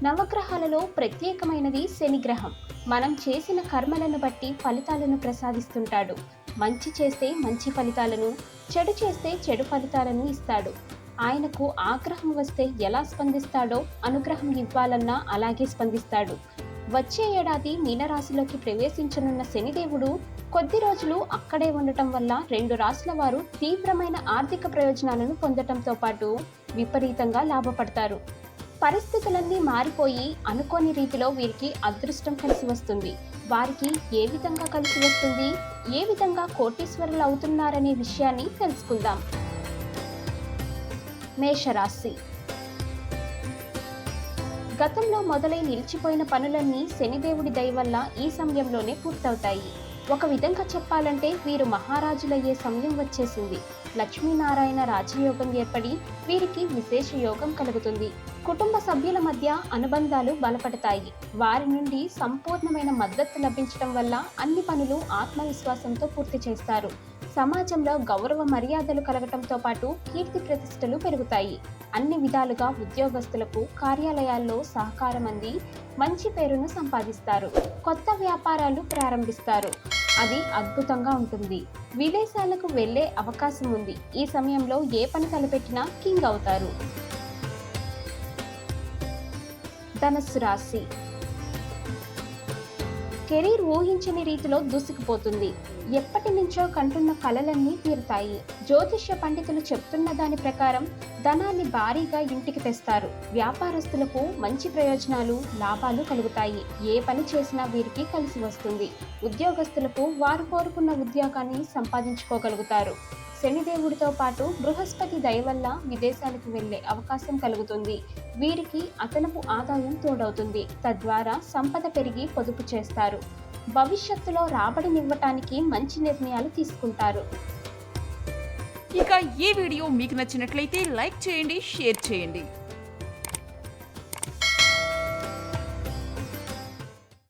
నవగ్రహాలలో ప్రత్యేకమైనది శనిగ్రహం. మనం చేసిన కర్మలను బట్టి ఫలితాలను ప్రసాదిస్తుంటాడు. మంచి చేస్తే మంచి ఫలితాలను, చెడు చేస్తే చెడు ఫలితాలను ఇస్తాడు. ఆయనకు ఆగ్రహం వస్తే ఎలా స్పందిస్తాడో అనుగ్రహం ఇవ్వాలన్నా అలాగే స్పందిస్తాడు. వచ్చే ఏడాది మీనరాశిలోకి ప్రవేశించనున్న శనిదేవుడు కొద్ది రోజులు అక్కడే ఉండటం వల్ల 2 రాశుల వారు తీవ్రమైన ఆర్థిక ప్రయోజనాలను పొందటంతో పాటు విపరీతంగా లాభపడతారు. పరిస్థితులన్నీ మారిపోయి అనుకోని రీతిలో వీరికి అదృష్టం కలిసి వస్తుంది. వారికి ఏ విధంగా కలిసి వస్తుంది, ఏ విధంగా కోటీశ్వరులు అవుతున్నారనే విషయాన్ని తెలుసుకుందాం. మేషరాశి. గతంలో మొదలై నిలిచిపోయిన పనులన్నీ శనిదేవుడి దయ వల్ల ఈ సమయంలోనే పూర్తవుతాయి. ఒక విధంగా చెప్పాలంటే వీరు మహారాజులయ్యే సమయం వచ్చేసింది. లక్ష్మీనారాయణ రాజయోగం ఏర్పడి వీరికి విశేష యోగం కలుగుతుంది. కుటుంబ సభ్యుల మధ్య అనుబంధాలు బలపడతాయి. వారి నుండి సంపూర్ణమైన మద్దతు లభించడం వల్ల అన్ని పనులు ఆత్మవిశ్వాసంతో పూర్తి చేస్తారు. సమాజంలో గౌరవ మర్యాదలు కలగటంతో పాటు కీర్తి ప్రతిష్టలు పెరుగుతాయి. అన్ని విధాలుగా ఉద్యోగస్తులకు కార్యాలయాల్లో సహకారం అంది మంచి పేరును సంపాదిస్తారు. కొత్త వ్యాపారాలు ప్రారంభిస్తారు. అది అద్భుతంగా ఉంటుంది. విదేశాలకు వెళ్ళే అవకాశం ఉంది. ఈ సమయంలో ఏ పని తలపెట్టినా కింగ్ అవుతారు. ధనుస్సు రాశి. కెరీర్ ఊహించని రీతిలో దూసుకుపోతుంది. ఎప్పటి నుంచో కంటున్న కలలన్నీ తీరుతాయి. జ్యోతిష్య పండితులు చెప్తున్న దాని ప్రకారం ధనాన్ని భారీగా ఇంటికి తెస్తారు. వ్యాపారస్తులకు మంచి ప్రయోజనాలు, లాభాలు కలుగుతాయి. ఏ పని చేసినా వీరికి కలిసి వస్తుంది. ఉద్యోగస్తులకు వారు కోరుకున్న ఉద్యోగాన్ని సంపాదించుకోగలుగుతారు. శనిదేవుడితో పాటు బృహస్పతి దయ వల్ల విదేశాలకు వెళ్లే అవకాశం కలుగుతుంది. వీరికి అదనపు ఆదాయం తోడవుతుంది. తద్వారా సంపద పెరిగి పొదుపు చేస్తారు. భవిష్యత్తులో రాబడినివ్వటానికి మంచి నిర్ణయాలు తీసుకుంటారు. ఇక ఈ వీడియో మీకు నచ్చినట్లయితే లైక్ చేయండి, షేర్ చేయండి.